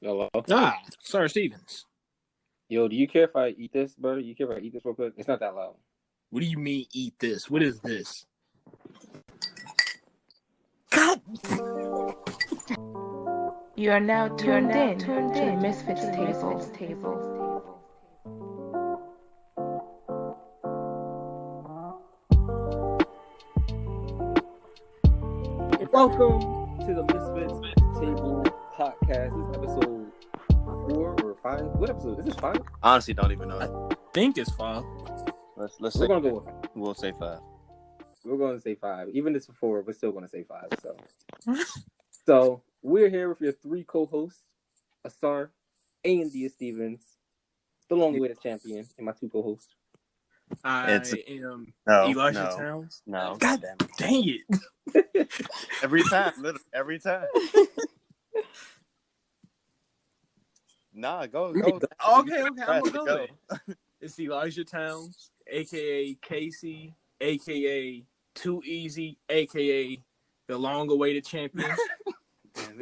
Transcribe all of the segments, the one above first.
Hello? Sir Stevens. Yo, do you care if I eat this, bro? You care if I eat this real quick? It's not that loud. What do you mean eat this? What is this? God. You are now tuned in to the MisFits Table. Welcome to the MisFits Table Podcast. This is episode 4 or 5. What episode? Is this 5? Honestly, don't even know. I think it's 5. Let's We're say gonna go with 5. we'll say 5. We're gonna say 5. Even if it's 4, we're still gonna say 5. So we're here with your 3 co-hosts, Asar and Dia Stevens, the long-awaited champion, and my 2 co-hosts. I am No, Elijah no. Towns. No. God dang it. Every time, literally every time. Nah, go. Okay, I'm gonna go Go. there. It's Elijah Towns, aka Casey, aka Too Easy, aka the long-awaited champion.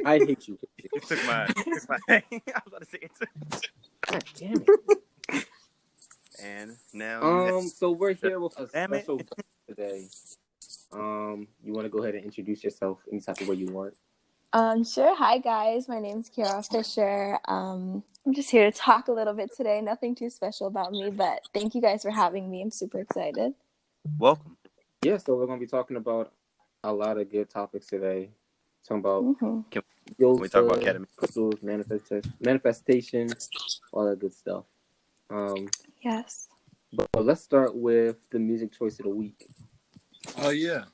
I hate you. It took my I was about to say it took. God damn it. And now So we're here with a Damn it. special guest today. You want to go ahead and introduce yourself any type of way you want? Sure. Hi, guys. My name's Kiara Fisher. I'm just here to talk a little bit today. Nothing too special about me, but thank you guys for having me. I'm super excited. welcome. Yeah, so we're going to be talking about a lot of good topics today. Talking about Mm-hmm. yoga, we talk about ketamine? crystals, manifestation, all that good stuff. Yes. But let's start with the music choice of the week. Oh, yeah.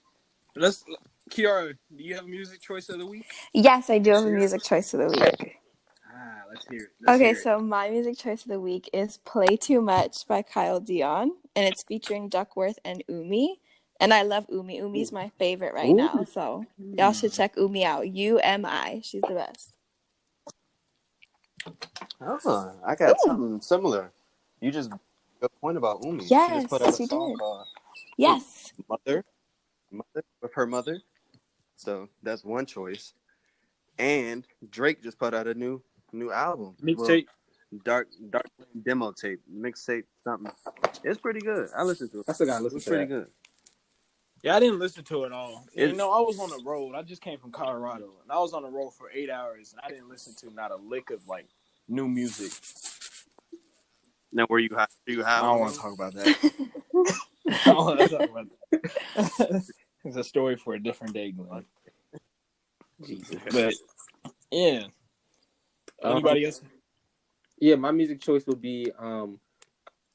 Kiara, do you have a music choice of the week? Yes, I do have a music choice of the week. Let's hear it. Okay, so my music choice of the week is Play Too Much by Kyle Dion, and it's featuring Duckworth and Umi. And I love Umi. Umi's my favorite right now, so y'all should check Umi out. UMI. She's the best. Oh, I got something similar. You just good point about Umi. Yes, she just put out a she song did. called Yes. Mother with her mother. So that's one choice. And Drake just put out a new album. Mixtape. Dark demo tape. Mixtape something. It's pretty good. I listened to it. I still got to listen It's to pretty that. good. Yeah, I didn't listen to it all. It's- You know, I was on the road. I just came from Colorado, and I was on the road for 8 hours, and I didn't listen to not a lick of, like, new music. Now were you high? I don't want to talk about that. I don't want to talk about that. It's a story for a different day, Glenn. Jesus. But, yeah. Anybody else? Yeah, my music choice would be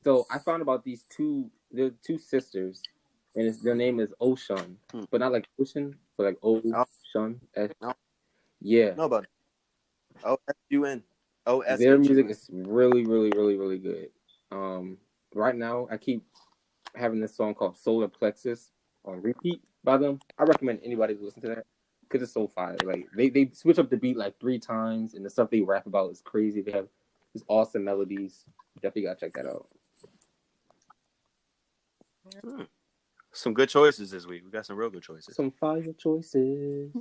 so I found about these they're 2 sisters, and their name is OSHUN, but not like ocean, but like OSHUN. Yeah. No, but OSUN. Their music is really, really, really, really good. Right now I keep having this song called Solar Plexus on repeat by them. I recommend anybody to listen to that because it's so fire. Like they switch up the beat like 3 times, and the stuff they rap about is crazy. They have these awesome melodies. Definitely gotta check that out. Some good choices this week. We got some real good choices. Some fire choices.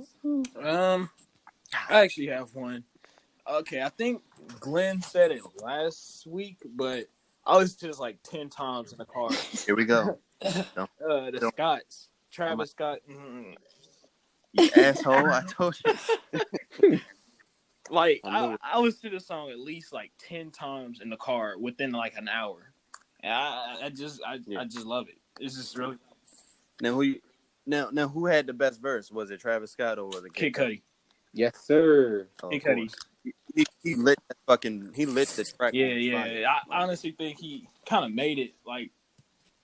I actually have one. Okay, I think Glenn said it last week, but I listened to this like 10 times in the car. Here we go. The Scotts. Travis Scott. You asshole. I told you. Like, I listened to this song at least like 10 times in the car within like an hour. And I just love it. It's just really. Now who had the best verse? Was it Travis Scott or was it Kid Cudi? Yes, sir. Kid Cudi. He lit the track. Yeah. I honestly think he kind of made it like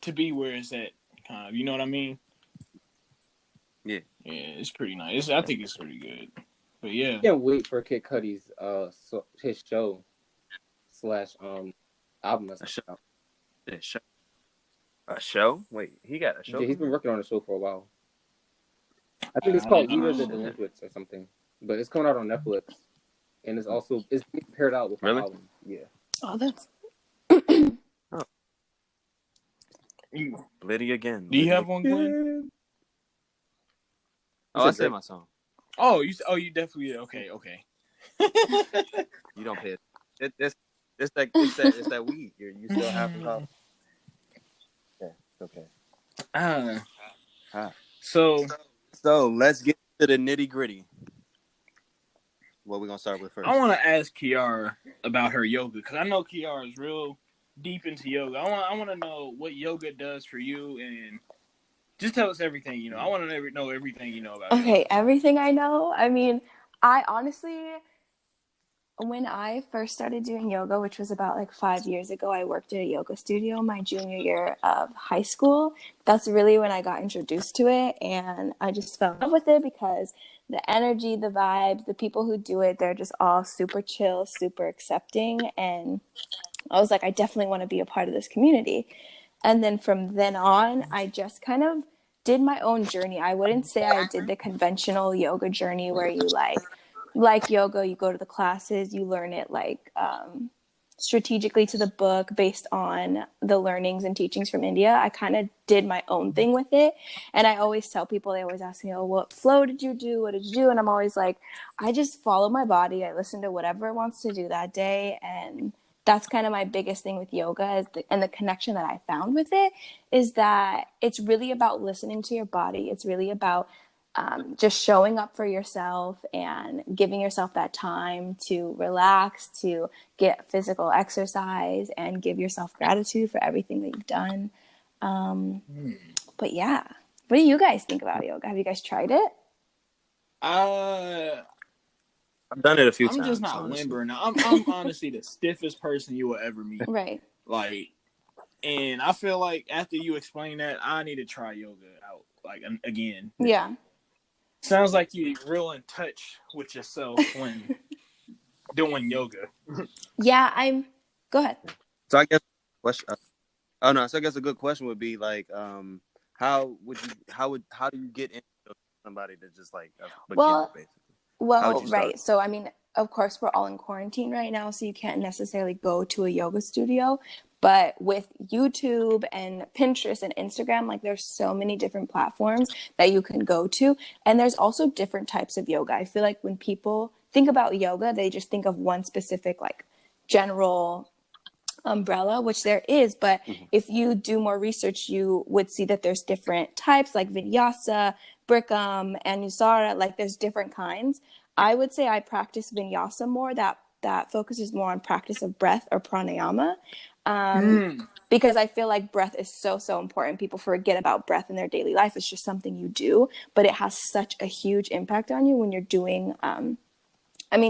to be where it's at. Kind of, you know what I mean? Yeah. Yeah, it's pretty nice. I think it's pretty good. But yeah, I can't wait for Kid Cudi's his show / album. A show? Wait, he got a show? Yeah, he's been working on a show for a while. I think it's called Leaders of Delinquents or something, but it's coming out on Netflix, and it's being paired out with an album. Yeah. Oh, that's. Liddy again. Do you have one, Glenn? Oh, I said my song. Oh, you definitely did. Okay. You don't pay it. It's that weed. You still have to call. Okay. Okay. So let's get to the nitty gritty. What we gonna start with first? I want to ask Kiara about her yoga because I know Kiara is real deep into yoga. I want to know what yoga does for you and just tell us everything you know. I want to know everything you know about yoga. Okay, everything I know. I mean, I honestly, when I first started doing yoga, which was about like 5 years ago, I worked at a yoga studio my junior year of high school. That's really when I got introduced to it, and I just fell in love with it because the energy, the vibes, the people who do it, they're just all super chill, super accepting, and I was like, I definitely want to be a part of this community. And then from then on, I just kind of did my own journey. I wouldn't say I did the conventional yoga journey where you like yoga, you go to the classes, you learn it like strategically to the book based on the learnings and teachings from India. I kind of did my own thing with it. And I always tell people, they always ask me, oh, what flow did you do? What did you do? And I'm always like, I just follow my body. I listen to whatever it wants to do that day. And that's kind of my biggest thing with yoga and the connection that I found with it is that it's really about listening to your body. It's really about just showing up for yourself and giving yourself that time to relax, to get physical exercise and give yourself gratitude for everything that you've done. But yeah, what do you guys think about yoga? Have you guys tried it? I've done it a few times. I'm just not limber now. I'm honestly the stiffest person you will ever meet. Right. Like, and I feel like after you explain that, I need to try yoga out like again. Yeah. Sounds like you're real in touch with yourself when doing yoga. Yeah, Go ahead. So I guess So I guess a good question would be like, how do you get into somebody that just like a beginner, basically? Well, right. So, I mean, of course, we're all in quarantine right now, so you can't necessarily go to a yoga studio. But with YouTube and Pinterest and Instagram, like there's so many different platforms that you can go to. And there's also different types of yoga. I feel like when people think about yoga, they just think of one specific like general umbrella, which there is. But if you do more research, you would see that there's different types like Vinyasa, Brikam, and Anusara. Like there's different kinds. I would say I practice Vinyasa more. That focuses more on practice of breath or pranayama. Because I feel like breath is so important. People forget about breath in their daily life. It's just something you do, but it has such a huge impact on you when you're doing,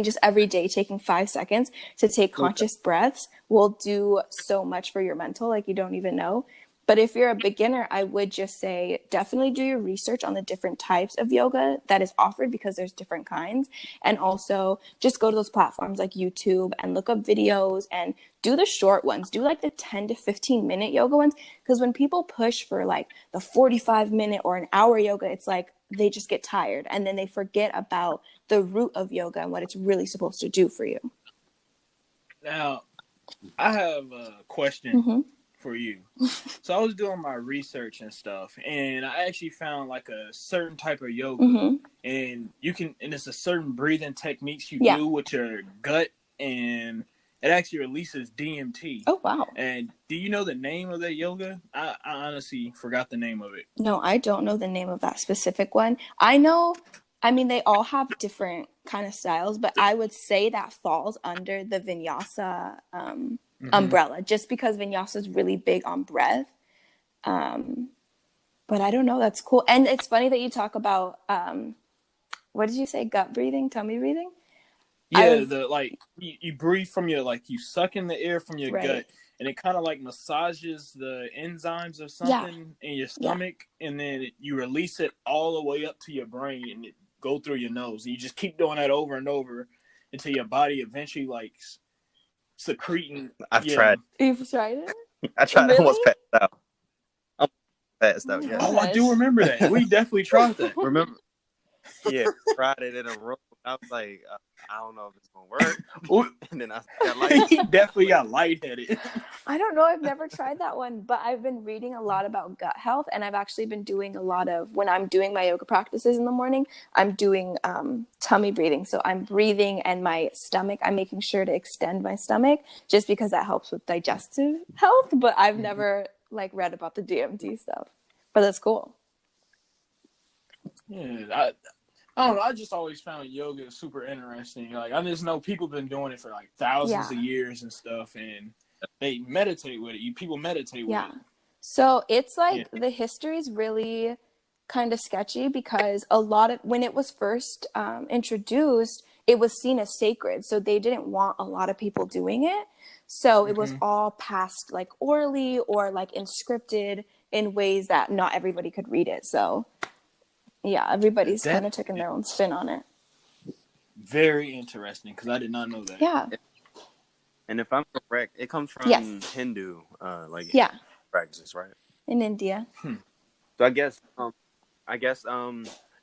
just every day taking 5 seconds to take conscious breaths will do so much for your mental, like you don't even know. But if you're a beginner, I would just say definitely do your research on the different types of yoga that is offered because there's different kinds. And also just go to those platforms like YouTube and look up videos and do the short ones. Do like the 10 to 15 minute yoga ones. Because when people push for like the 45-minute or an hour yoga, it's like they just get tired and then they forget about the root of yoga and what it's really supposed to do for you. Now, I have a question for you. So I was doing my research and stuff, and I actually found like a certain type of yoga, and it's a certain breathing techniques you do with your gut, and it actually releases DMT. Oh wow! And do you know the name of that yoga? I honestly forgot the name of it. No, I don't know the name of that specific one. I know. I mean, they all have different kind of styles, but I would say that falls under the Vinyasa umbrella, just because Vinyasa is really big on breath. But I don't know. That's cool. And it's funny that you talk about, what did you say? Gut breathing, tummy breathing? Yeah, you breathe from your, like you suck in the air from your gut, and it kind of like massages the enzymes or something in your stomach, and then you release it all the way up to your brain, and it go through your nose. And you just keep doing that over and over until your body eventually like secreting. I've tried. You've tried it? I tried. Really? Almost passed out. Yeah. Oh, I do remember that. We definitely tried that. Remember? Yeah, tried it in a room. I was like, I don't know if it's gonna work. And then I got he definitely got lightheaded. I don't know. I've never tried that one, but I've been reading a lot about gut health, and I've actually been doing a lot of, when I'm doing my yoga practices in the morning, I'm doing tummy breathing. So I'm breathing and my stomach, I'm making sure to extend my stomach just because that helps with digestive health. But I've never like read about the DMT stuff, but that's cool. Yeah, I don't know. I just always found yoga super interesting. Like, I just know people been doing it for like thousands of years and stuff, and they meditate with it. People meditate with it. So it's like the history is really kind of sketchy because a lot of, when it was first introduced, it was seen as sacred. So they didn't want a lot of people doing it. So it was all passed like orally or like inscripted in ways that not everybody could read it. So yeah, everybody's kind of taking their own spin on it. Very interesting, because I did not know that. Yeah. And if I'm correct, it comes from Hindu, practices, right? In India. So I guess,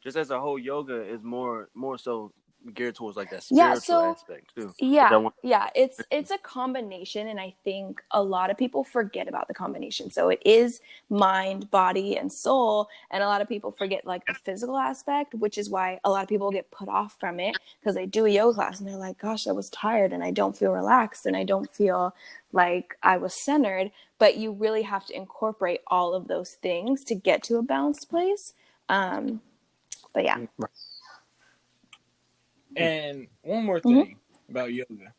just as a whole, yoga is more so geared towards like that spiritual aspect too. It's a combination, and I think a lot of people forget about the combination. So it is mind, body, and soul, and a lot of people forget like the physical aspect, which is why a lot of people get put off from it, because they do a yoga class and they're like, gosh, I was tired and I don't feel relaxed and I don't feel like I was centered. But you really have to incorporate all of those things to get to a balanced place. But yeah. And one more thing about yoga.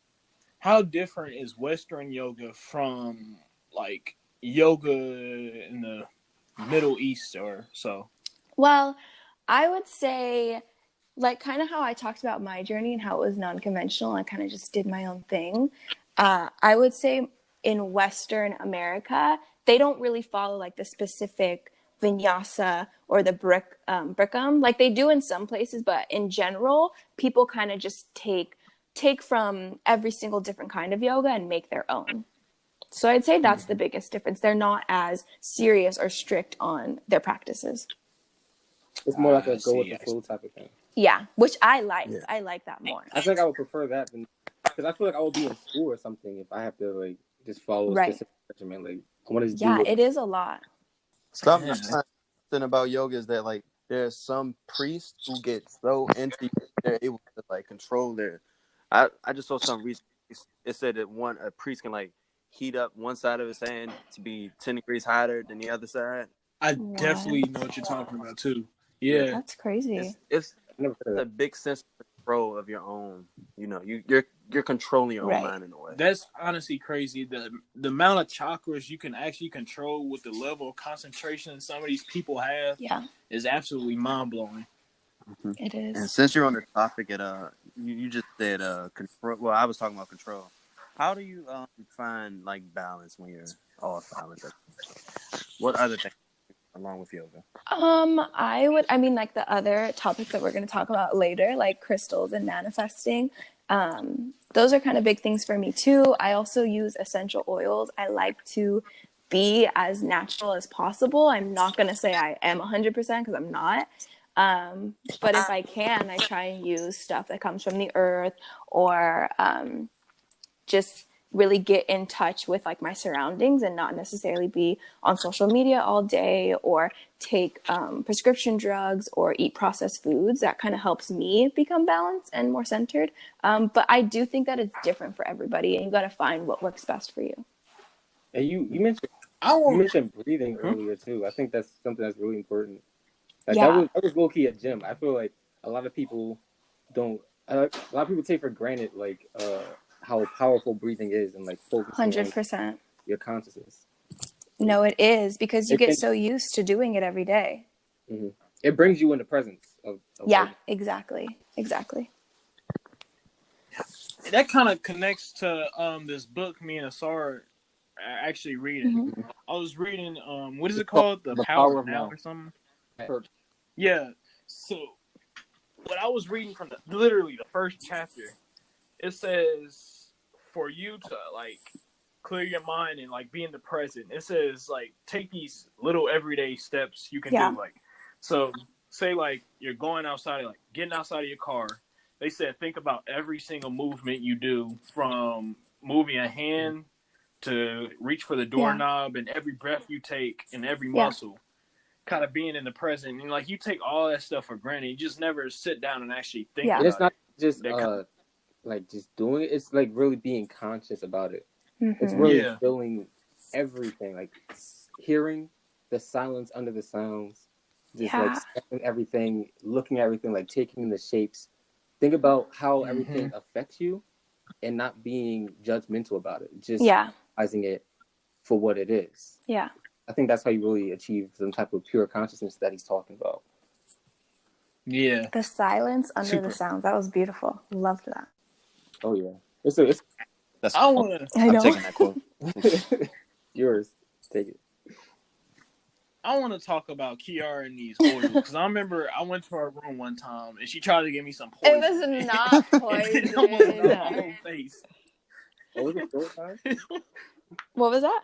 How different is Western yoga from like yoga in the Middle East or so? Well, I would say like kind of how I talked about my journey and how it was non-conventional. I kind of just did my own thing. I would say in Western America, they don't really follow like the specific vinyasa or the Bikram, like they do in some places, but in general, people kind of just take from every single different kind of yoga and make their own. So I'd say that's the biggest difference. They're not as serious or strict on their practices. It's more like a go with the flow type of thing. Yeah, which I like. Yeah. I like that more. I think I would prefer that than, because I feel like I would be in school or something if I have to like just follow a specific regimen. Like I want to do it is a lot. Something about yoga is that like there's some priests who get so into they're able to like control their. I just saw some reason. It said that a priest can like heat up one side of his hand to be 10 degrees hotter than the other side. I definitely know what you're talking about too. Yeah, that's crazy. It's a big sense of control of your own. You know, you're controlling your own mind in a way. That's honestly crazy. The amount of chakras you can actually control with the level of concentration some of these people have is absolutely mind blowing. It is. And since you're on the topic, you just said control. Well, I was talking about control. How do you find like balance when you're off balance? What other things along with yoga? I mean, like the other topics that we're going to talk about later, like crystals and manifesting. Those are kind of big things for me too. I also use essential oils. I like to be as natural as possible. I'm not going to say I am 100% because I'm not. But if I can, I try and use stuff that comes from the earth or just really get in touch with like my surroundings and not necessarily be on social media all day or take prescription drugs or eat processed foods. That kind of helps me become balanced and more centered. But I do think that it's different for everybody and you got to find what works best for you. And you mentioned breathing earlier too. I think that's something that's really important. Like that was low key at gym. I feel like a lot of people don't. A lot of people take for granted like how powerful breathing is and like focusing 100% on your consciousness. No, it is because you get so used to doing it every day. Mm-hmm. It brings you in the presence of exactly. That kind of connects to this book me and Asar are actually reading. Mm-hmm. I was reading what is it called? The Power of Now or something. Yeah. So what I was reading from literally the first chapter, it says for you to like clear your mind and like be in the present. It says like take these little everyday steps you can do. Like so say like you're going outside, like getting outside of your car. They said think about every single movement you do, from moving a hand to reach for the doorknob, and every breath you take and every muscle, kind of being in the present. And like you take all that stuff for granted. You just never sit down and actually think about it. It's not just like just doing it. It's like really being conscious about it. It's really feeling everything, like hearing the silence under the sounds, just like smelling everything, looking at everything, like taking in the shapes. Think about how everything affects you and not being judgmental about it. Just realizing it for what it is. Yeah. I think that's how you really achieve some type of pure consciousness that he's talking about. Yeah. The silence under the sounds. That was beautiful. Loved that. Oh, yeah. I'm taking that quote. Yours. Take it. I want to talk about Kiara and these oils, because I remember I went to her room one time and she tried to give me some poison. It was not poison. My whole face. What was it, story time? What was that?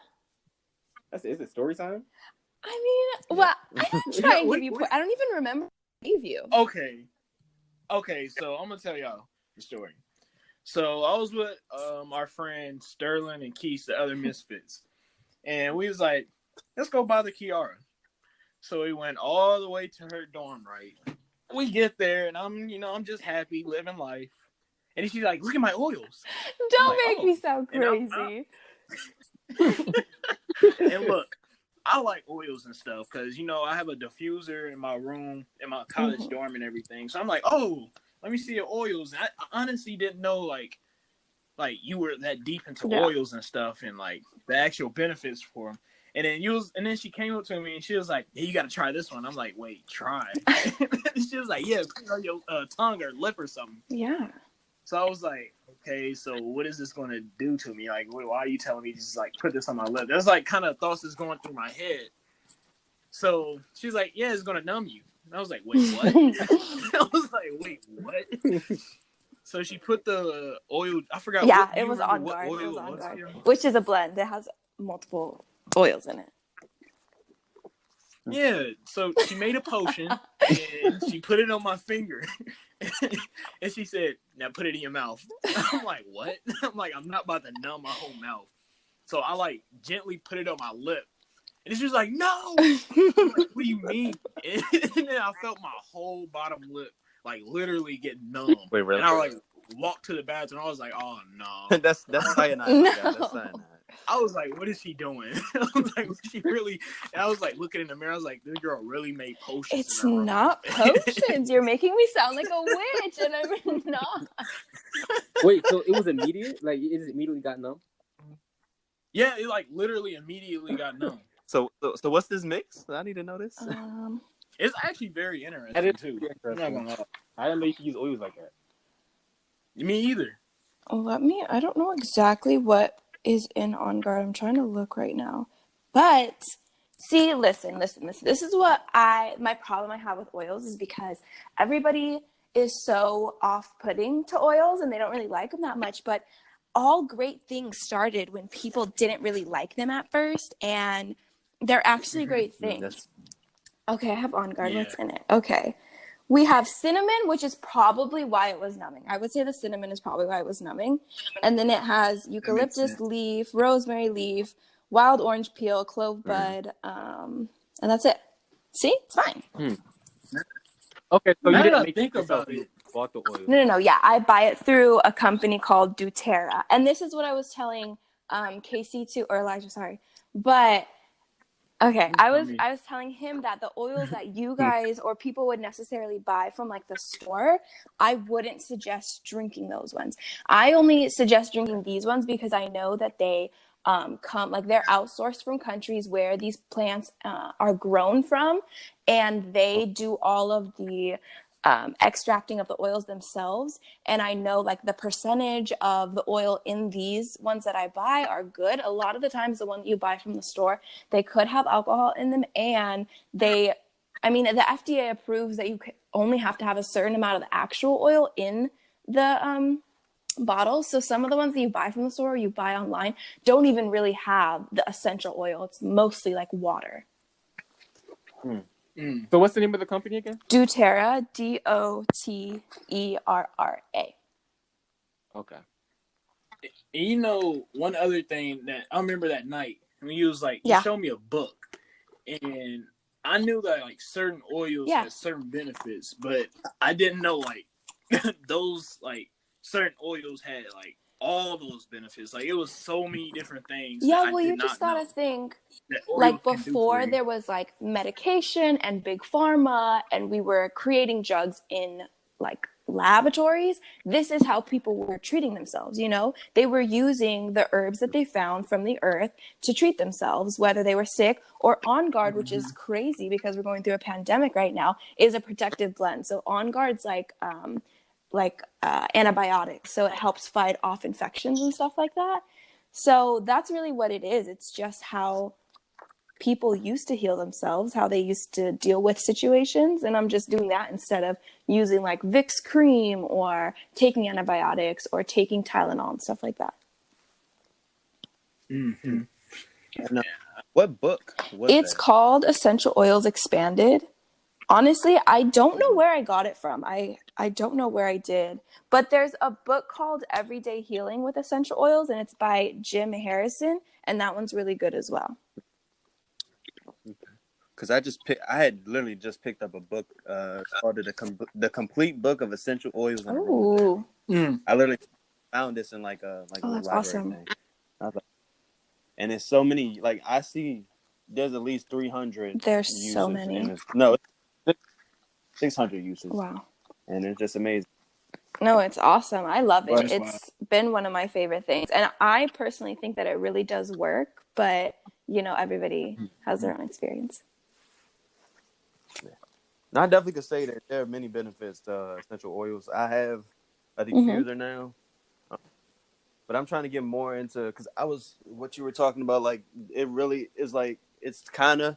Is it story time? I mean, well, I didn't try and give you poison. I don't even remember what I gave you. Okay, so I'm going to tell y'all the story. So I was with our friend Sterling and Keith, the other misfits. And we was like, let's go bother Kiara. So we went all the way to her dorm, right? We get there, and I'm just happy, living life. And she's like, look at my oils. Don't make me sound crazy. And look, I like oils and stuff because, I have a diffuser in my room, in my college dorm and everything. So I'm like, oh, let me see your oils. And I honestly didn't know, like you were that deep into oils and stuff and, like, the actual benefits for them. And then she came up to me and she was like, hey, you got to try this one. I'm like, wait, try. She was like, yeah, put it on your tongue or lip or something. Yeah. So I was like, okay, so what is this going to do to me? Like, why are you telling me to just, like, put this on my lip? There's, like, kind of thoughts that's going through my head. So she's like, yeah, it's going to numb you. And I was like, wait, what? I was like, wait, what? So she put the oil, I forgot. Yeah, it was On Guard. It was On Guard, which is a blend. It has multiple oils in it. Yeah, so she made a potion and she put it on my finger. And she said, now put it in your mouth. I'm like, what? I'm like, I'm not about to numb my whole mouth. So I like gently put it on my lip. And she was like, no. I'm like, what do you mean? And then I felt my whole bottom lip like literally get numb. Wait, really? And I like walked to the bathroom. I was like, oh no. That's cyanide. No. That's cyanide. I was like, what is she doing? I was like, was she really? And I was like looking in the mirror. I was like, this girl really made potions. It's not potions. You're making me sound like a witch, and I'm not. Wait, so it was immediate? Like, it immediately got numb? Yeah, it like literally immediately got numb. So what's this mix? I need to know this. It's actually very interesting too. I'm not gonna lie. I didn't know you could use oils like that. Me either. I don't know exactly what is in On Guard. I'm trying to look right now. But see, listen. This is what my problem I have with oils is because everybody is so off-putting to oils and they don't really like them that much. But all great things started when people didn't really like them at first, and they're actually great things. Okay, I have On Guard. What's in it? Okay. We have cinnamon, which is probably why it was numbing. I would say the cinnamon is probably why it was numbing. And then it has eucalyptus leaf, rosemary leaf, wild orange peel, clove bud, and that's it. See? It's fine. Okay, so you didn't think about it. Bought the oil. No. Yeah, I buy it through a company called DUCKWRTH. And this is what I was telling Casey or Elijah, sorry. But okay, I was telling him that the oils that you guys or people would necessarily buy from like the store, I wouldn't suggest drinking those ones. I only suggest drinking these ones because I know that they they're outsourced from countries where these plants are grown from, and they do all of the extracting of the oils themselves. And I know like the percentage of the oil in these ones that I buy are good. A lot of the times the one that you buy from the store, they could have alcohol in them, and the FDA approves that you only have to have a certain amount of the actual oil in the bottle. So some of the ones that you buy from the store or you buy online don't even really have the essential oil. It's mostly like water. So what's the name of the company again? DUCKWRTH, DOTERRA. Okay. And you know, one other thing that I remember that night when you was like, you showed me a book, and I knew that like certain oils had certain benefits, but I didn't know like those like certain oils had like all those benefits. Like it was so many different things. Yeah, that well, I did you just not know gotta think, that oils like can do for before you. there was like medication and big pharma, and we were creating drugs in like laboratories. This is how people were treating themselves. You know, they were using the herbs that they found from the earth to treat themselves, whether they were sick or On Guard, which is crazy because we're going through a pandemic right now, is a protective blend. So On Guard's like antibiotics, so it helps fight off infections and stuff like that. So that's really what it is. It's just how people used to heal themselves, how they used to deal with situations. And I'm just doing that instead of using like Vicks cream or taking antibiotics or taking Tylenol and stuff like that. Mm-hmm. What book was It's that? called Essential Oils Expanded. Honestly, I don't know where I got it from. I don't know where I did. But there's a book called Everyday Healing with Essential Oils, and it's by Jim Harrison, and that one's really good as well. Because I had literally just picked up a book called the Complete Book of Essential Oils and Aromas. I literally found this in like a Oh, that's library awesome. thing. I was like, and it's so many. Like I see, there's at least 300. There's so many. No, 600 uses. Wow. And it's just amazing. No, it's awesome. I love it. That's It's been one of my favorite things. And I personally think that it really does work, but you know, everybody has their own experience. Now, I definitely could say that there are many benefits to essential oils. I have a diffuser now, but I'm trying to get more into, because what you were talking about, like it really is like it's kind of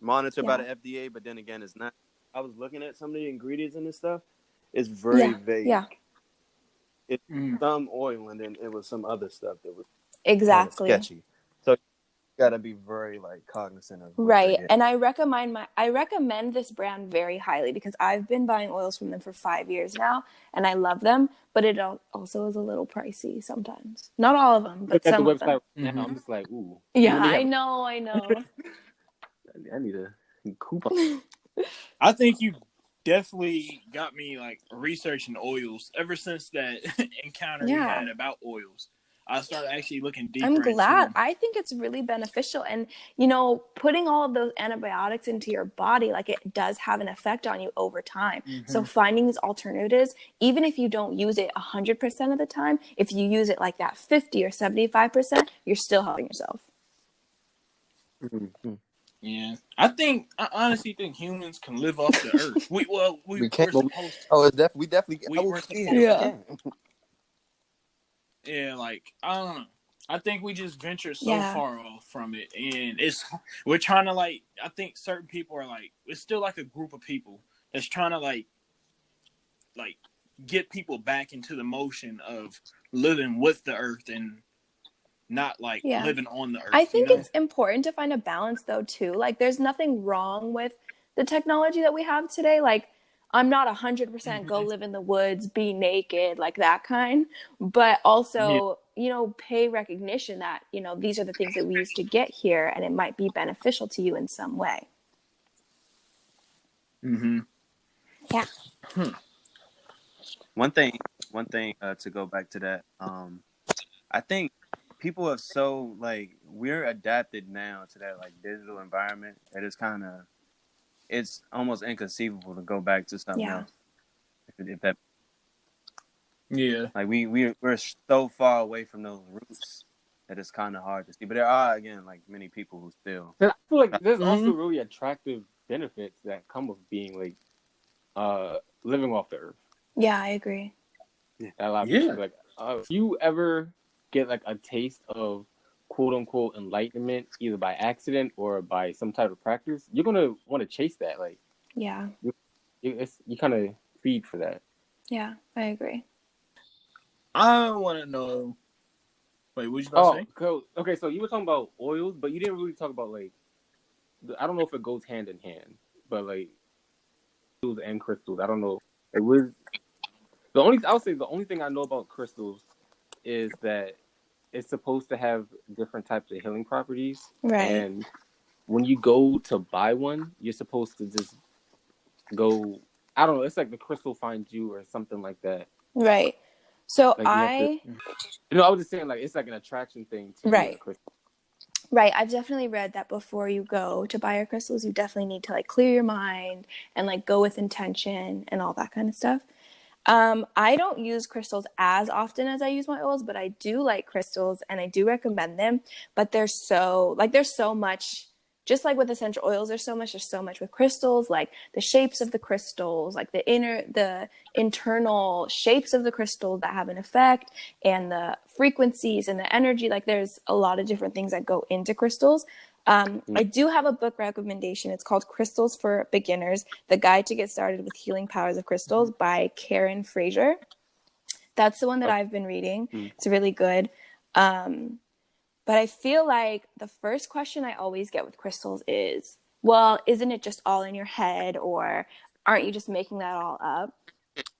monitored by the FDA, but then again, it's not. I was looking at some of the ingredients in this stuff. It's very vague. Yeah. It's some oil, and then it was some other stuff that was exactly sketchy. So got to be very like cognizant of right. And I recommend this brand very highly because I've been buying oils from them for 5 years now, and I love them, but it also is a little pricey sometimes. Not all of them, but some of them. Now I'm just like, ooh. Yeah, I know. I need a coupon. I think you definitely got me like researching oils ever since that encounter we had about oils. I started actually looking deeper. I'm glad. I think it's really beneficial. And, you know, putting all of those antibiotics into your body, like it does have an effect on you over time. So finding these alternatives, even if you don't use it 100% of the time, if you use it like that 50 or 75%, you're still helping yourself. Yeah. I honestly think humans can live off the earth. We can't. We're supposed to. Oh, it's we definitely. We're supposed to. Yeah. Yeah, like I don't know. I think we just venture so far off from it, and we're trying to like. I think certain people are like, it's still like a group of people that's trying to like get people back into the motion of living with the earth and not like living on the earth. I think it's important to find a balance though too. Like, there's nothing wrong with the technology that we have today. Like, I'm not 100% go live in the woods, be naked, like that kind. But also, you know, pay recognition that, you know, these are the things that we used to get here and it might be beneficial to you in some way. Yeah. One thing to go back to that, I think people have we're adapted now to that like digital environment that is kind of, it's almost inconceivable to go back to something else. If that, like we're so far away from those roots that it's kind of hard to see. But there are again like many people who still. I feel like there's also really attractive benefits that come with being like living off the earth. Yeah, I agree. A lot of people, like if you ever get like a taste of quote unquote enlightenment, either by accident or by some type of practice, you're gonna want to chase that. Like, you kind of feed for that. Yeah, I agree. I want to know. Wait, what you about to say? Okay, so you were talking about oils, but you didn't really talk about like. I don't know if it goes hand in hand, but like crystals and crystals. I don't know. It was the only. I would say the only thing I know about crystals is that it's supposed to have different types of healing properties. Right. And when you go to buy one, you're supposed to just go, I don't know, it's like the crystal finds you or something like that. Right. So like I was just saying, like, it's like an attraction thing to right. the crystal. Right. I've definitely read that before you go to buy your crystals, you definitely need to like clear your mind and like go with intention and all that kind of stuff. I don't use crystals as often as I use my oils, but I do like crystals and I do recommend them. But there's so much, just like with essential oils, there's so much with crystals, like the shapes of the crystals, like the internal shapes of the crystals that have an effect, and the frequencies and the energy. Like there's a lot of different things that go into crystals. I do have a book recommendation. It's called Crystals for Beginners, The Guide to Get Started with Healing Powers of Crystals by Frazier. That's the one that I've been reading. It's really good. But I feel like the first question I always get with crystals is, well, isn't it just all in your head, or aren't you just making that all up?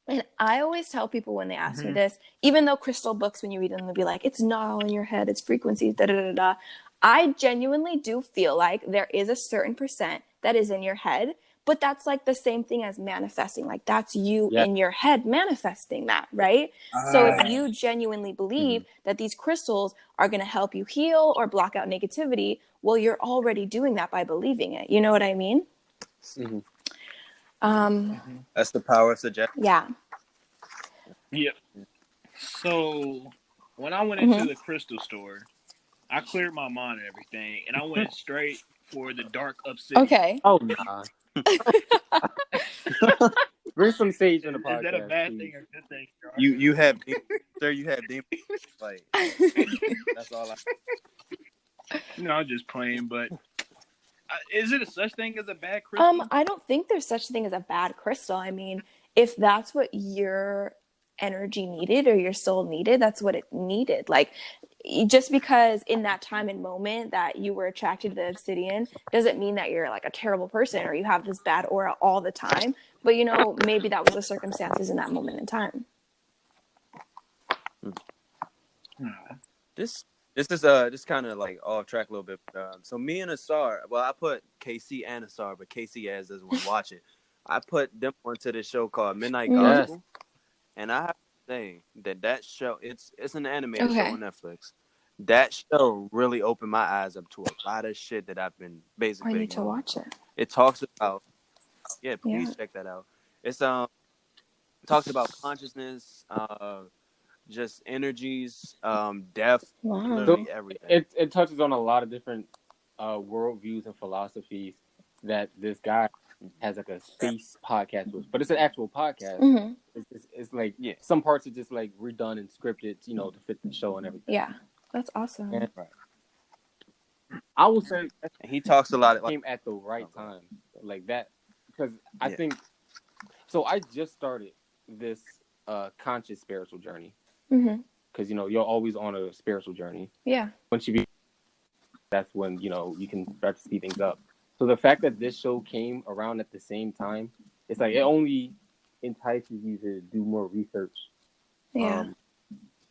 And I always tell people when they ask me this, even though crystal books, when you read them, they'll be like, it's not all in your head, it's frequencies, da-da-da-da. I genuinely do feel like there is a certain percent that is in your head, but that's like the same thing as manifesting. Like that's you in your head manifesting that, right? So if you genuinely believe that these crystals are going to help you heal or block out negativity, well, you're already doing that by believing it. You know what I mean? That's the power of suggestion. Yeah. Yep. So when I went into the crystal store, I cleared my mind and everything, and I went straight for the dark obsidian. Okay. Oh, nah. Bring some sage in the podcast. Is that a bad please. thing or good thing? You have, sir, you have demons. Like, that's all No, I'm just playing, but is it a such thing as a bad crystal? I don't think there's such a thing as a bad crystal. I mean, if that's what your energy needed or your soul needed, that's what it needed. Like, just because in that time and moment that you were attracted to the obsidian doesn't mean that you're like a terrible person or you have this bad aura all the time. But, you know, maybe that was the circumstances in that moment in time. This is kind of like off track a little bit. So me and Asar, well, I put KC and Asar, but KC as doesn't want to watch it. I put them onto this show called Midnight Gospel, and I have to say that show, it's an animated show on Netflix. That show really opened my eyes up to a lot of shit that I've been basically. I need to watch it. It talks about, please check that out. It's it talks about consciousness, just energies, death, literally everything. It touches on a lot of different worldviews and philosophies that this guy has like a space podcast with, but it's an actual podcast. It's like some parts are just like redone and scripted, you know, to fit the show and everything. Yeah, that's awesome. And I will say he talks a lot. It came at the right time, like that, because I think so. I just started this conscious spiritual journey because you know you're always on a spiritual journey. Yeah. Once you that's when you know you can start to speed things up. So the fact that this show came around at the same time, it's like it only entices you to do more research, and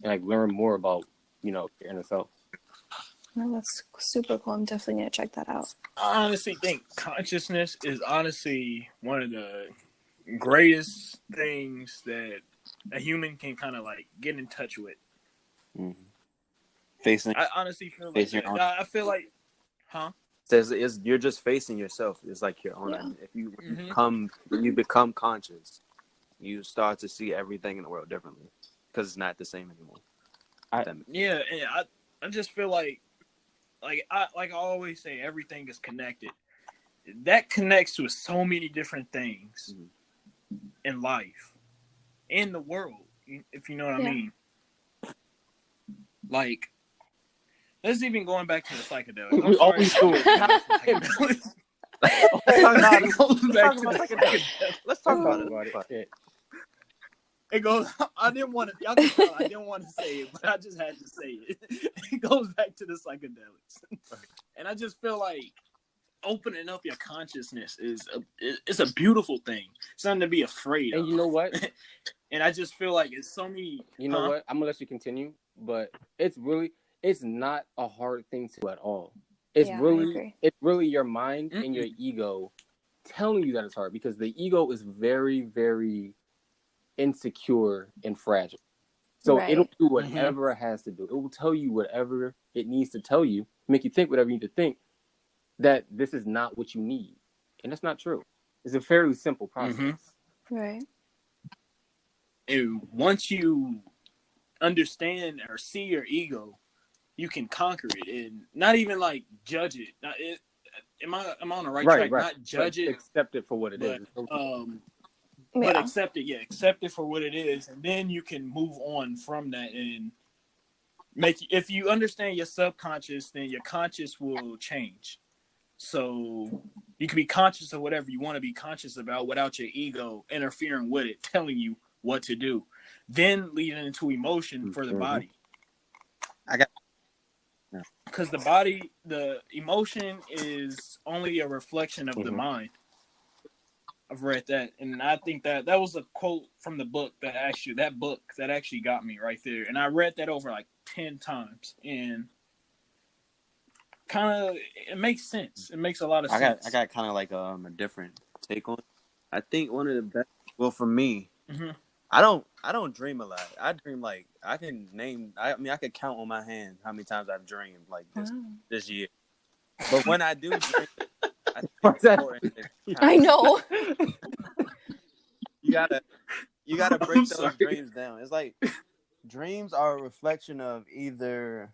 like learn more about you know your inner self. No, that's super cool. I'm definitely gonna check that out. I honestly think consciousness is honestly one of the greatest things that a human can kind of like get in touch with. Facing. I honestly feel like I feel like, Says you're just facing yourself. It's like your own. Yeah. If you become conscious, you start to see everything in the world differently because it's not the same anymore. I just feel like I always say, everything is connected. That connects with so many different things in life, in the world, if you know what I mean. Like, let's even going back to the psychedelic. We always do it. Let's talk about it. It goes. I didn't want to. Y'all can tell I didn't want to say it, but I just had to say it. It goes back to the psychedelics, and I just feel like opening up your consciousness is a beautiful thing. Something to be afraid of. And you know what? And I just feel like it's so many. You know what? I'm gonna let you continue, but it's not a hard thing to do at all. It's really your mind and your ego telling you that it's hard, because the ego is very, very insecure and fragile. So it'll do whatever it has to do. It will tell you whatever it needs to tell you, make you think whatever you need to think, that this is not what you need. And that's not true. It's a fairly simple process. Right. And once you understand or see your ego, you can conquer it and not even like judge it. Am I on the right track? Right. Not judge it. Accept it for what it is. But accept it. Yeah, accept it for what it is. And then you can move on from that and if you understand your subconscious, then your conscious will change. So you can be conscious of whatever you want to be conscious about without your ego interfering with it, telling you what to do. Then leading into emotion for the body. Because the emotion is only a reflection of the mind. I've read that, and I think that was a quote from the book that actually got me right there. And I read that over like 10 times, and kind of it makes sense. It makes a lot of sense. I got kind of like a different take on it. I think one of the best. Well, for me, I don't dream a lot. I dream like I can name. I could count on my hand how many times I've dreamed like this year. But when I do dream, I think it's important. I know. You gotta break those dreams down. It's like dreams are a reflection of either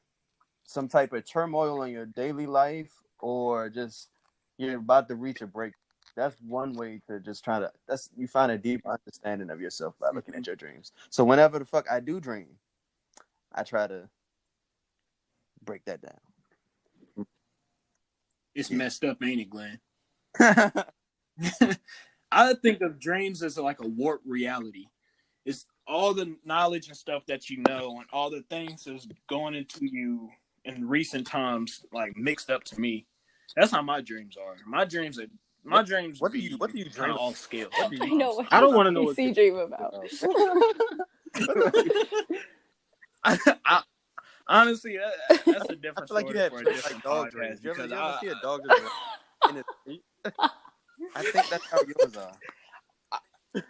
some type of turmoil in your daily life or just you're about to reach a break. That's one way to just you find a deep understanding of yourself by looking at your dreams. So whenever the fuck I do dream, I try to break that down. It's messed up, ain't it, Glenn? I think of dreams as like a warped reality. It's all the knowledge and stuff that you know and all the things that's going into you in recent times, like mixed up to me. That's how my dreams are. My dreams. What do you dream off scale? I don't want to know what you dream about. I honestly, that's a different story. I feel like you have for a different like dog podcast. dreams. You ever see a dog in his feet? I think that's how yours are.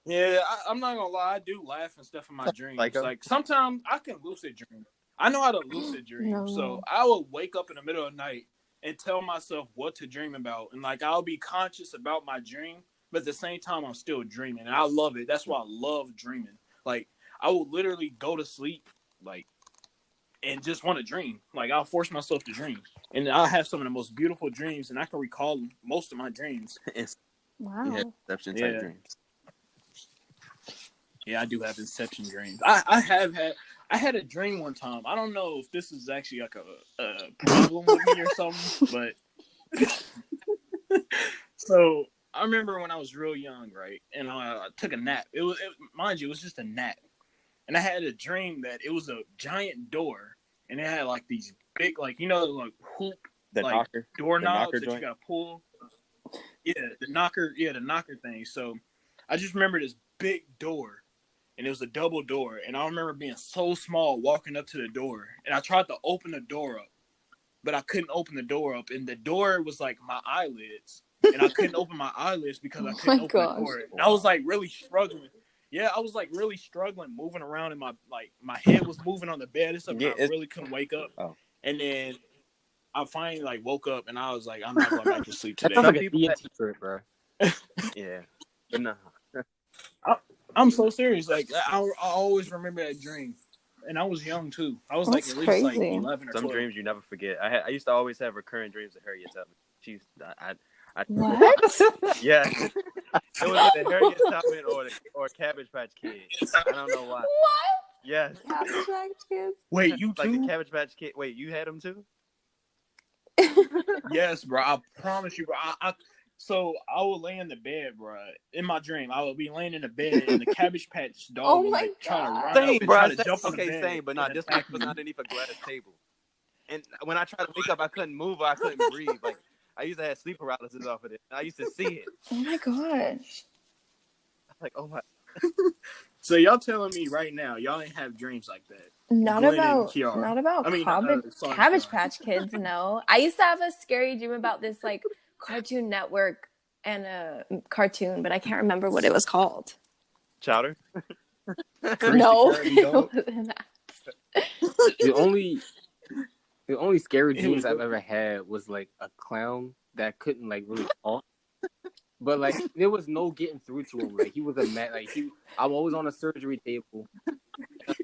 Yeah, I'm not gonna lie. I do laugh and stuff in my dreams. Like sometimes I can lucid dream. I know how to lucid dream, so I will wake up in the middle of the night and tell myself what to dream about, and like I'll be conscious about my dream, but at the same time I'm still dreaming, and I love it. That's why I love dreaming. Like I will literally go to sleep, like, and just want to dream. Like I'll force myself to dream, and I'll have some of the most beautiful dreams, and I can recall most of my dreams. Wow. Yeah, inception type dreams. Yeah, I do have inception dreams. I had a dream one time. I don't know if this is actually like a problem with me or something, but so I remember when I was real young, right? And I took a nap. Mind you, it was just a nap. And I had a dream that it was a giant door, and it had like these big, like, you know, like hoop, doorknobs that you gotta pull. Yeah, the knocker thing. So I just remember this big door, and it was a double door. And I remember being so small walking up to the door, and I tried to open the door up, but I couldn't open the door up, and the door was like my eyelids, and I couldn't open my eyelids because I couldn't open the door. And I was like really struggling. Yeah, I was like really struggling, moving around in my head was moving on the bed and stuff. And I really couldn't wake up. Oh. And then I finally like woke up, and I was like, I'm not going back to sleep today. That's like a DNT trip, bro. Yeah, but no. I'm so serious. Like I always remember that dream, and I was young too. I was like at least like 11 or 12. Some dreams you never forget. I used to always have recurring dreams of Harriet Tubman. What? Yeah, it was either Harriet Tubman or Cabbage Patch Kids. I don't know why. What? Yes. Cabbage Patch Kids. Wait, you too? Like the Cabbage Patch Kid. Wait, you had them too? Yes, bro. I promise you, bro. So I would lay in the bed, bro. In my dream, I would be laying in the bed, and the Cabbage Patch dog would like try to run up and try to jump on the bed. Okay, same, but no, this was underneath a glass table. And when I tried to wake up, I couldn't move. I couldn't breathe. Like I used to have sleep paralysis off of it. I used to see it. Oh my gosh. Like, oh my. So y'all telling me right now, y'all ain't have dreams like that? Not Glenn about and Kiara. not about I mean, Cabbage sorry. Patch Kids. No, I used to have a scary dream about this like Cartoon Network and a cartoon, but I can't remember what it was called. Chowder. No, it wasn't that. The only scary dreams I've ever had was like a clown that couldn't like really talk, but like there was no getting through to him. Like he was a man. Like I'm always on a surgery table.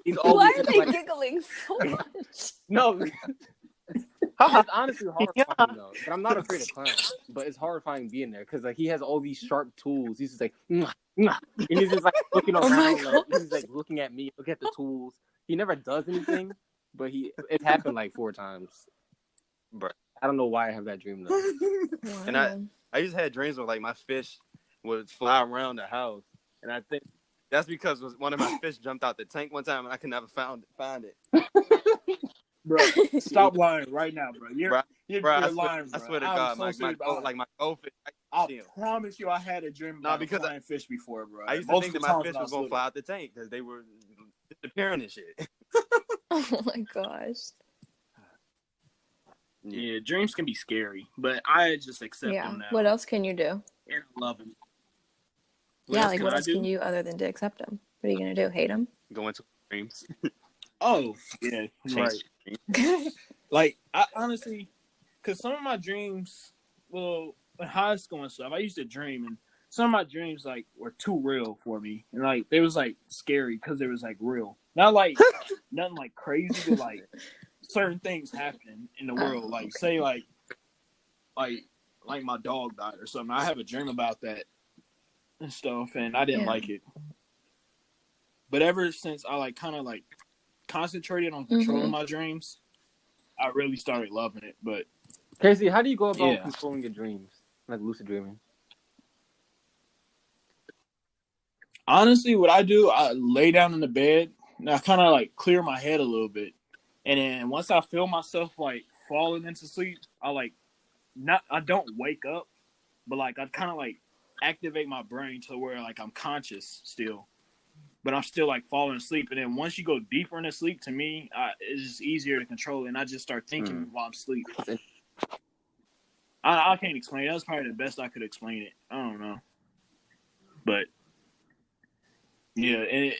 He's always Why are just, they like, giggling so much? No, it's honestly horrifying though. But I'm not afraid of clowns. But it's horrifying being there because like he has all these sharp tools. He's just like, mwah, mwah. And he's just like looking around. Like, he's like looking at me, look at the tools. He never does anything, but it happened like 4 times. But I don't know why I have that dream though. Wow. And I just had dreams where like my fish would fly around the house, and I think that's because one of my fish jumped out the tank one time and I could never find it. Bro, stop lying right now, bro. You're lying, bro. I swear to God, my goldfish. I promise you, I had a dream about flying fish before, bro. I used to think that my fish was gonna fly out the tank because they were disappearing and shit. Oh my gosh. Yeah, dreams can be scary, but I just accept them now. What else can you do? And I love them. What else can you other than to accept them? What are you gonna do? Hate them? Go into dreams. Oh, yeah, right. Like, I honestly, because some of my dreams, well, in high school and stuff, I used to dream, and some of my dreams, like, were too real for me. And, like, they was, like, scary because they was, like, real. Not, like, nothing, like, crazy, but, like, certain things happening in the world. Like, say, like my dog died or something. I have a dream about that and stuff, and I didn't like it. But ever since I, like, kind of, like, concentrated on controlling my dreams, I really started loving it. But Casey, how do you go about controlling your dreams, like lucid dreaming? Honestly, what I do, I lay down in the bed and I kind of like clear my head a little bit, and then once I feel myself like falling into sleep, I don't wake up, but like I kind of like activate my brain to where like I'm conscious still, but I'm still like falling asleep. And then once you go deeper into sleep, to me, it's just easier to control it. And I just start thinking while I'm asleep. I can't explain it. That was probably the best I could explain it. I don't know. But, yeah,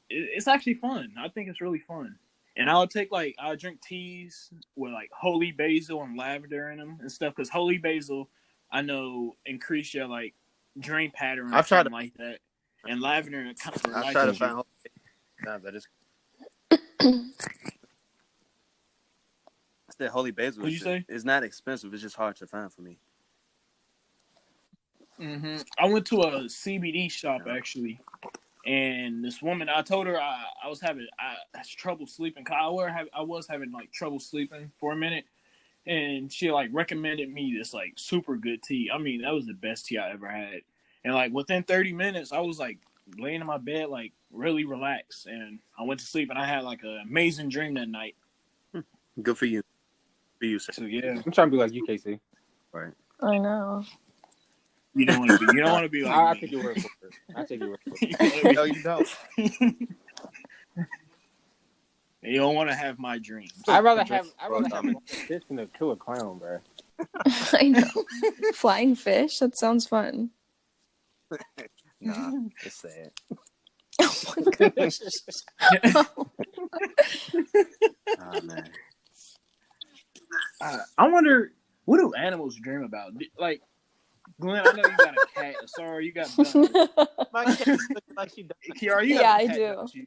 it's actually fun. I think it's really fun. And I'll drink teas with like holy basil and lavender in them and stuff. Because holy basil, I know, increase your like dream pattern or something like that. And lavender kind of relaxes. I try to find holy basil. That is. That holy basil. What'd you say? It's not expensive. It's just hard to find for me. I went to a CBD shop actually, and this woman, I told her I was having trouble sleeping. I was having like trouble sleeping for a minute, and she like recommended me this like super good tea. I mean, that was the best tea I ever had. And like within 30 minutes, I was like laying in my bed, like really relaxed, and I went to sleep, and I had like an amazing dream that night. Good for you. So yeah, I'm trying to be like you, Casey. Right. I know. You don't want to be like I'll take your word for it. I'll take your word for it. No, you don't. You don't want to have my dreams. I'd rather have a fish than to kill a clown, bro. I know. Flying fish? That sounds fun. Nah, it's sad. Oh my gosh. Oh man. I wonder, what do animals dream about? Like, Glenn, I know you got a cat. Sorry, you got my cat looks like she does. Kiara, you got a cat, I do. don't you?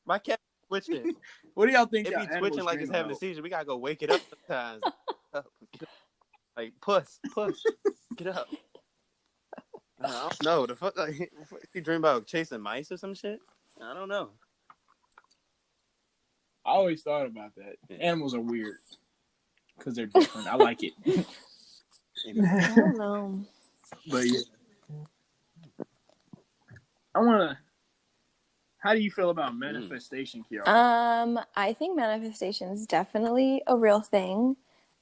My cat twitching. What do y'all think? It be twitching like it's having a seizure. We gotta go wake it up sometimes. Like, puss, get up. I don't know. The fuck, like, you dream about chasing mice or some shit? I don't know. I always thought about that. Animals are weird because they're different. I like it. I don't know. But yeah, how do you feel about manifestation, Kiara? I think manifestation is definitely a real thing.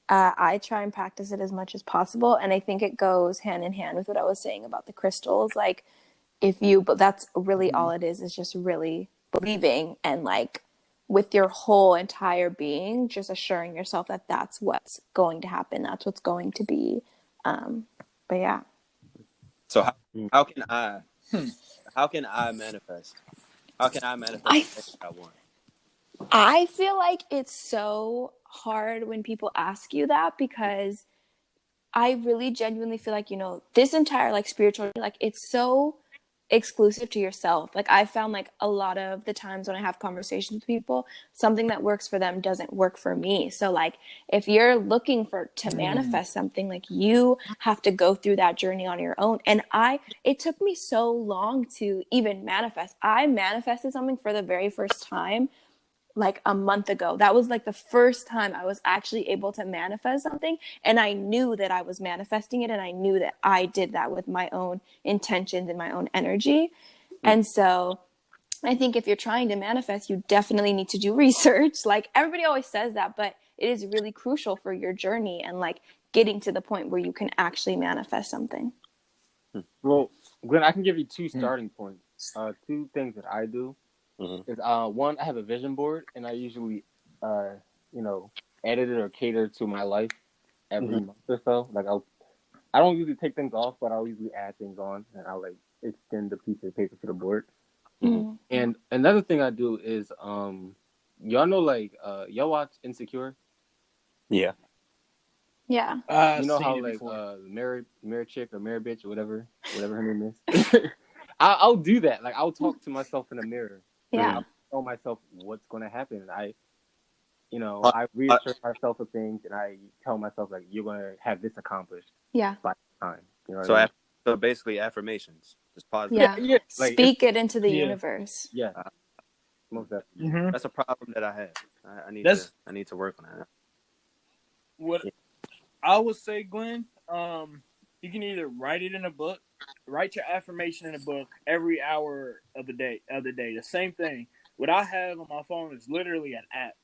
I try and practice it as much as possible, and I think it goes hand in hand with what I was saying about the crystals. Like, but that's really all it is just really believing and like with your whole entire being, just assuring yourself that that's what's going to happen, that's what's going to be. But yeah. So how can I manifest? How can I manifest the thing that I want? I feel like it's so hard when people ask you that, because I really genuinely feel like, you know, this entire like spiritual, like it's so exclusive to yourself. Like I found like a lot of the times when I have conversations with people, something that works for them doesn't work for me. So like if you're looking to manifest something, like you have to go through that journey on your own. And it took me so long to even manifest. I manifested something for the very first time like a month ago. That was like the first time I was actually able to manifest something, and I knew that I was manifesting it, and I knew that I did that with my own intentions and my own energy. And so I think if you're trying to manifest, you definitely need to do research. Like everybody always says that, but it is really crucial for your journey and like getting to the point where you can actually manifest something. Well, Glenn, I can give you two starting points. Two things that I do. Is one, I have a vision board, and I usually, edit it or cater to my life every month or so. Like I don't usually take things off, but I'll usually add things on, and I'll like extend the piece of paper to the board. And another thing I do is, y'all know like y'all watch Insecure? Yeah. You know how like married chick or married bitch or whatever her name is. I'll do that. Like I'll talk to myself in the mirror. Yeah. I'll tell myself what's going to happen. I reassure myself of things, and I tell myself like you're going to have this accomplished. Yeah. By time. You know what So I mean? so basically affirmations, just positive. Yeah. Like, speak it into the universe. Yeah. Most definitely. That's a problem that I have. I need to work on that. What I would say, Glenn, you can either write it in a book, write your affirmation in a book every hour of the day. The same thing. What I have on my phone is literally an app.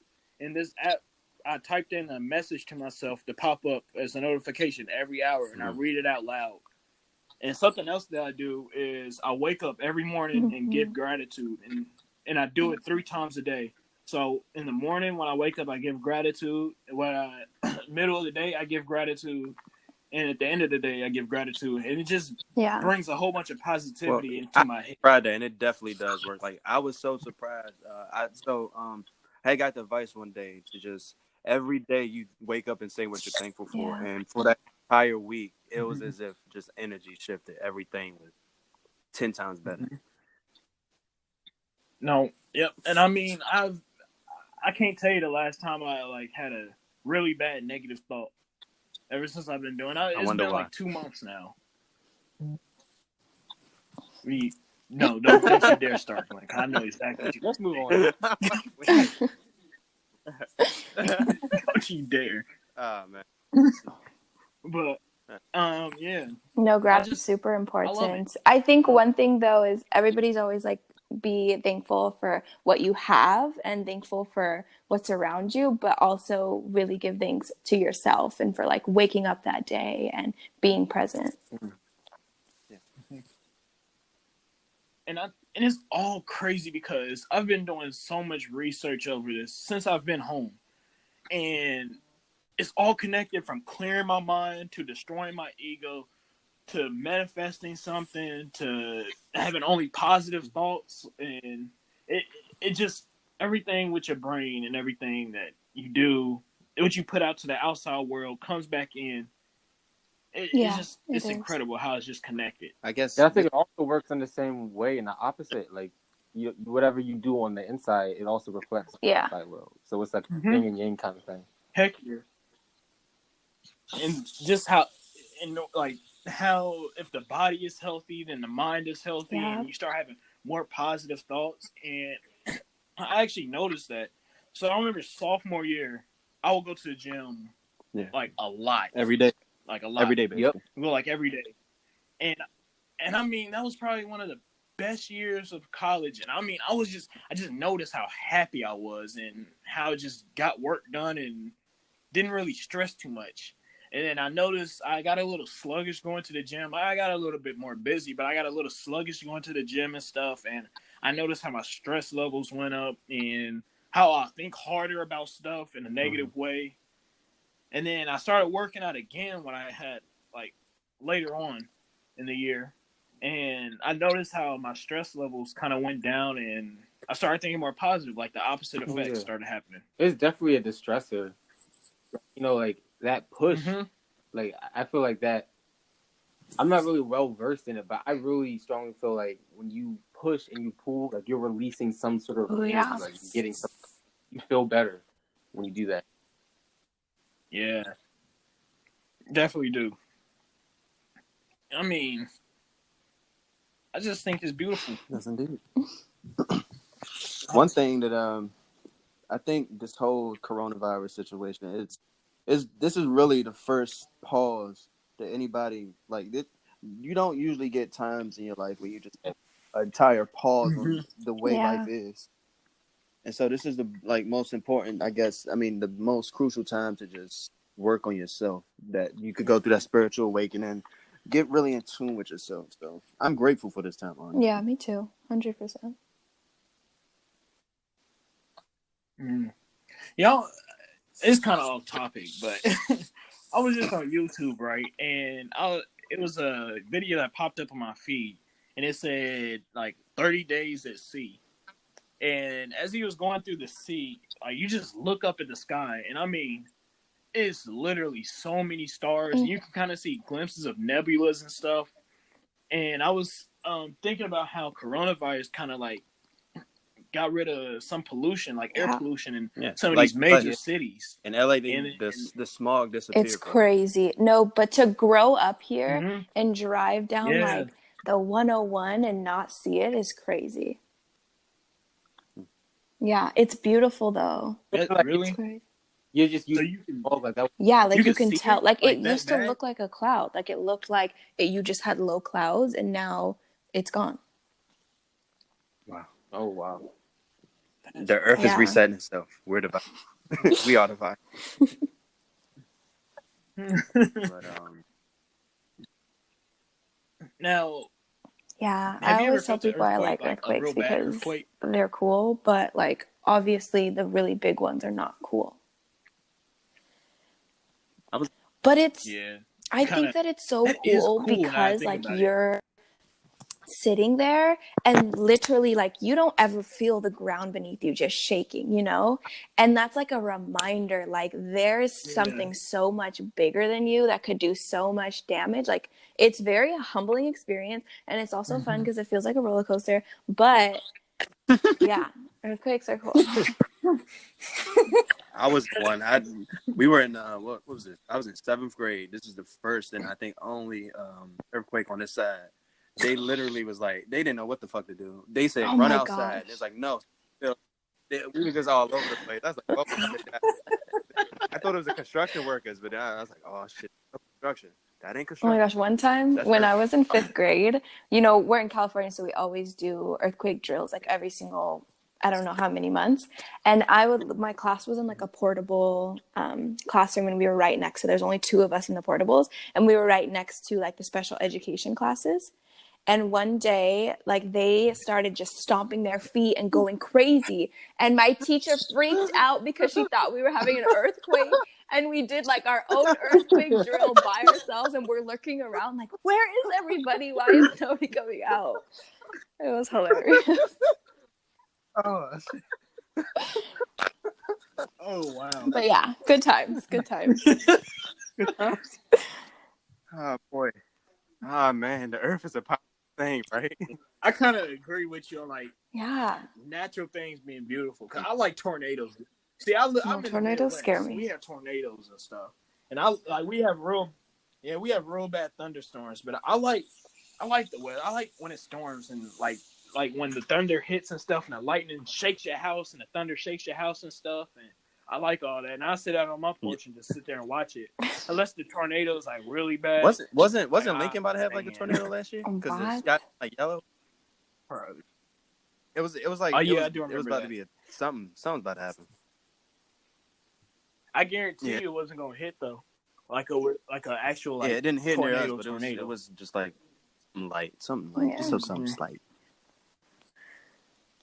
In this app, I typed in a message to myself to pop up as a notification every hour, and I read it out loud. And something else that I do is I wake up every morning and give gratitude, and I do it 3 times a day. So in the morning when I wake up, I give gratitude. When middle of the day, I give gratitude. And at the end of the day, I give gratitude. And it just brings a whole bunch of positivity into my head. Friday, and it definitely does work. Like, I was so surprised. I got the advice one day to just, every day you wake up and say what you're thankful for. Yeah. And for that entire week, it was as if just energy shifted. Everything was 10 times better. No, yep. And I mean, I can't tell you the last time I like had a really bad negative thought. Ever since I've been doing it, it's been like 2 months now. No, don't you dare start, Link. I know exactly what you. Let's move on. Don't you dare. Oh man. But yeah. No, gratitude is super important. I think one thing though is everybody's always like, be thankful for what you have and thankful for what's around you, but also really give thanks to yourself and for like waking up that day and being present. And it's all crazy because I've been doing so much research over this since I've been home, and it's all connected from clearing my mind to destroying my ego to manifesting something, to having only positive thoughts, and it just, everything with your brain and everything that you do, what you put out to the outside world comes back in. It's incredible how it's just connected. I guess. I think it also works in the same way in the opposite. Like whatever you do on the inside, it also reflects on the outside world. So it's like yin and yang kind of thing. Heck yeah. And just how if the body is healthy, then the mind is healthy, and you start having more positive thoughts. And I actually noticed that. So I remember sophomore year, I would go to the gym like a lot. Every day. Like a lot. Every day, baby. Yep. Well, like every day. And I mean, that was probably one of the best years of college. And I mean, I just noticed how happy I was and how I just got work done and didn't really stress too much. And then I noticed I got a little sluggish going to the gym. I got a little bit more busy, but I got a little sluggish going to the gym and stuff. And I noticed how my stress levels went up. And how I think harder about stuff in a negative way. And then I started working out again when I had like later on in the year. And I noticed how my stress levels kind of went down, and I started thinking more positive, like the opposite effects started happening. It's definitely a distressor. You know, like that push. Like, I feel like that. I'm not really well versed in it, but I really strongly feel like when you push and you pull, like you're releasing some sort of energy, like you're getting something. You feel better when you do that. Yeah, definitely do. I mean, I just think it's beautiful. Yes, indeed. One thing that I think this whole coronavirus situation is this is really the first pause that anybody like this. You don't usually get times in your life where you just get an entire pause on the way life is. And so this is the most important, I guess. I mean, the most crucial time to just work on yourself, that you could go through that spiritual awakening, get really in tune with yourself. So I'm grateful for this time, honestly. Yeah, me too. 100%. Y'all, it's kind of off topic, but I was just on YouTube, right? And it was a video that popped up on my feed, and it said, like, 30 days at sea. And as he was going through the sea, like, you just look up at the sky, and I mean, it's literally so many stars. And you can kind of see glimpses of nebulas and stuff. And I was thinking about how coronavirus kind of like got rid of some pollution, like air pollution in some of these major cities. In LA, the smog disappeared. It's crazy. No, but to grow up here and drive down like the 101 and not see it is crazy. Yeah, it's beautiful though. Really? You can like that. Yeah, like you can tell. Like it used to look like a cloud. Like it looked like you just had low clouds, and now it's gone. Wow. Oh wow. The Earth is resetting itself. We're the we are the virus. But now. Yeah, I always tell people I like earthquakes because they're cool, but like obviously the really big ones are not cool. But it's I think that it's so cool because like you're sitting there and literally like you don't ever feel the ground beneath you just shaking, you know? And that's like a reminder, like there's something so much bigger than you that could do so much damage. Like it's very humbling experience, and it's also fun because it feels like a roller coaster, but yeah, earthquakes are cool. I was one. We were in what was it? I was in 7th grade. This is the first and I think only earthquake on this side. They literally was like, they didn't know what the fuck to do. They said, run outside. It's like, no. We were just all over the place. I was like, I thought it was the construction workers, but I was like, oh shit, construction. That ain't construction. Oh my gosh, one time when I was in 5th grade, you know, we're in California, so we always do earthquake drills like every single, I don't know how many months. And my class was in like a portable classroom, and we were right next to, there's only 2 of us in the portables, and we were right next to like the special education classes. And one day, like they started just stomping their feet and going crazy. And my teacher freaked out because she thought we were having an earthquake. And we did like our own earthquake drill by ourselves. And we're looking around like, where is everybody? Why is nobody coming out? It was hilarious. Oh, wow. But yeah, good times. Good times. Good times. Oh, boy. Ah, man, the Earth is a powerful thing, right? I kind of agree with you on like natural things being beautiful. Cause I like tornadoes. See, I'm in tornadoes scare me. We have tornadoes and stuff, and we have real bad thunderstorms. But I like the weather. I like when it storms and like when the thunder hits and stuff, and the lightning shakes your house and the thunder shakes your house and stuff. And I like all that, and I sit out on my porch and just sit there and watch it. Unless the tornado's like really bad. Wasn't Lincoln about to have like a tornado last year? Because the sky like yellow. It was like I do remember it was about that. to be something's about to happen. I guarantee you it wasn't gonna hit though, like a actual like it didn't hit near us, but tornado. It was just like something light, just something slight.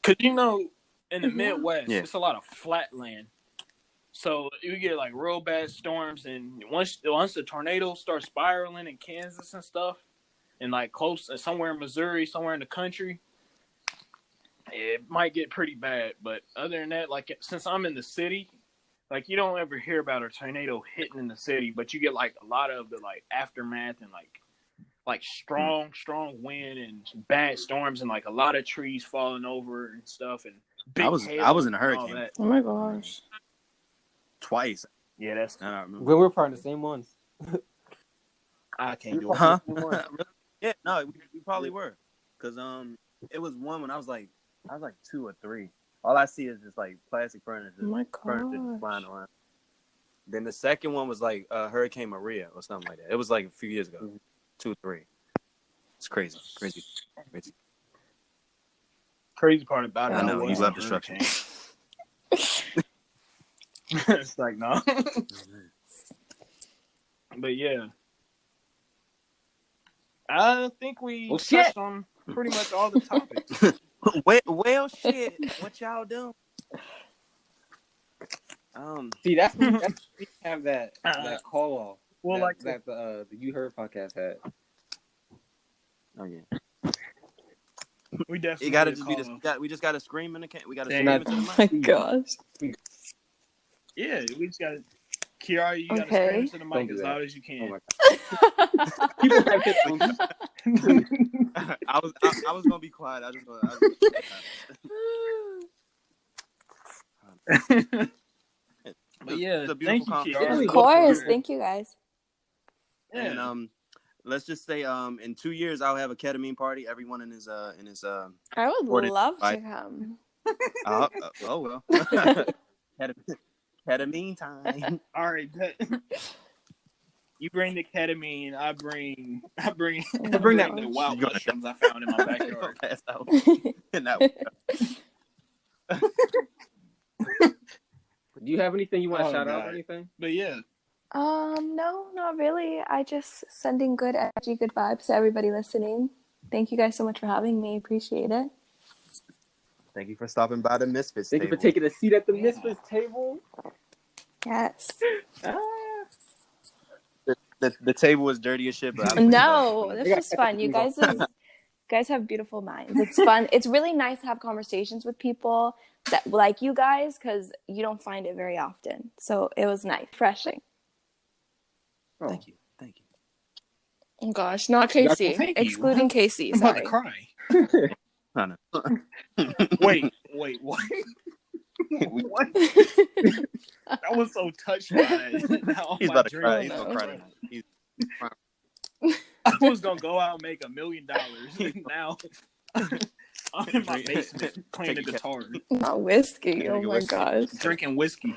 Cause you know, in the Midwest, it's a lot of flat land. So you get like real bad storms, and once the tornadoes start spiraling in Kansas and stuff, and like close somewhere in Missouri, somewhere in the country, it might get pretty bad. But other than that, like since I'm in the city, like you don't ever hear about a tornado hitting in the city, but you get like a lot of the like aftermath and like strong wind and bad storms and like a lot of trees falling over and stuff and big hail. I was in a hurricane. Oh my gosh. Twice. Yeah, that's. I don't remember. We're probably the same ones. I can't do it. Huh? Yeah, no, we probably were, cause it was one when I was like 2 or 3. All I see is just like plastic furniture, furniture just flying around. Then the second one was like Hurricane Maria or something like that. It was like a few years ago, 2 or 3. It's crazy. Crazy part about it. I know you love destruction. It's like no. But yeah, I think we touched on pretty much all the topics. well, shit. What y'all doing? See, that's we have that call off. Well, that the You Heard podcast had. Oh yeah. We definitely. It gotta just be this. We just gotta scream in the can. We gotta scream into the mic. Oh my gosh. Yeah, we just gotta. Kiara, you gotta scream into the mic as loud as you can. Oh my God. People have I was gonna be quiet. I just But yeah, thank you, Kiara. Of course, thank you guys. Yeah. And let's just say in 2 years I'll have a ketamine party. Everyone in his I would love to come. Oh well. Ketamine time. All right, you bring the ketamine. I bring the wild mushrooms I found in my backyard. Do you have anything you want to shout out or anything? But yeah. No, not really. I just sending good energy, good vibes to everybody listening. Thank you guys so much for having me. Appreciate it. Thank you for stopping by the MisFits Thank table. you for taking a seat at the MisFits table. Yes. The table was dirty as shit, but no, this was fun. You guys have beautiful minds. It's fun. It's really nice to have conversations with people that like you guys because you don't find it very often. So it was nice, refreshing. Oh. Thank you. Oh gosh, not Casey. Excluding Casey. I'm about to cry. I know. Wait, what? What? I was so touched by that. He's about to cry. He's gonna cry tonight. I was gonna go out and make $1 million. Now I'm in my basement playing the guitar. Not whiskey. Oh my gosh. Drinking whiskey.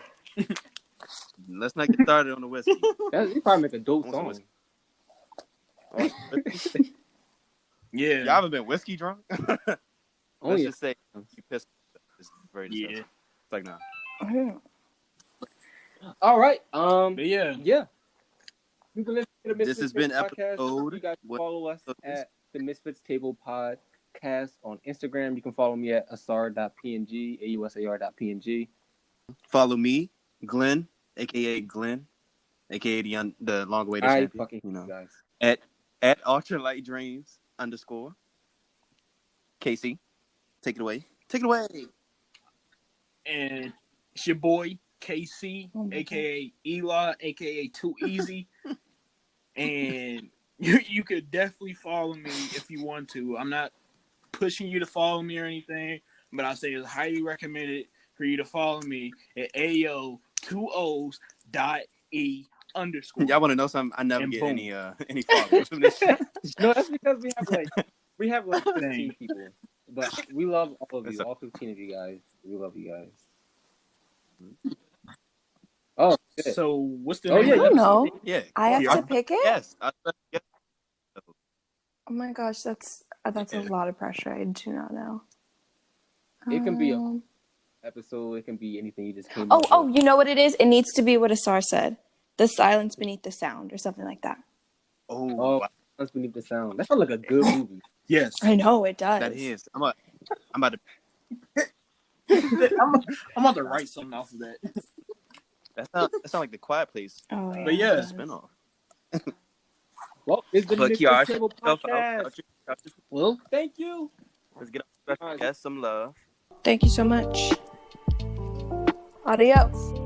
Let's not get started on the whiskey. You probably make a dope song. Yeah. Y'all haven't been whiskey drunk? Let's just say you pissed. It's very disgusting. Yeah. It's like, nah. All right. But yeah. You can listen to the MisFits This has been podcast. episode. You guys follow us at the MisFits Table Podcast on Instagram. You can follow me at asar.png, AUSAR.png. Follow me, Glenn, aka Glenn, aka the long-awaited champion. Fucking you know, guys. At Ultralight Dreams _ Casey, take it away. And it's your boy KC, aka Eli, aka Too Easy. And you could definitely follow me if you want to. I'm not pushing you to follow me or anything, but I say it's highly recommended for you to follow me at AO2Os.E_. Y'all want to know something? I never get any followers from this shit. No, that's because we have like 15 people. But we love all of you, all 15 of you guys. We love you guys. Oh, shit. So what's the name? I don't know. Yeah. I have to pick it? Yes. Oh my gosh, that's a lot of pressure. I do not know. It can be a episode. It can be anything you just came Oh, you know what it is? It needs to be what Asar said. The silence beneath the sound or something like that. Oh, silence beneath the sound. That sounds like a good movie. Yes. I know, it does. That is. I'm about to I'm about to write something off of that. That sounds like The Quiet Place. Oh, yeah. But yeah. Spinoff. Well, it's been the Kiara, MisFits Table Podcast. Well, Thank you. Let's get our special guest some love. Thank you so much. Adios.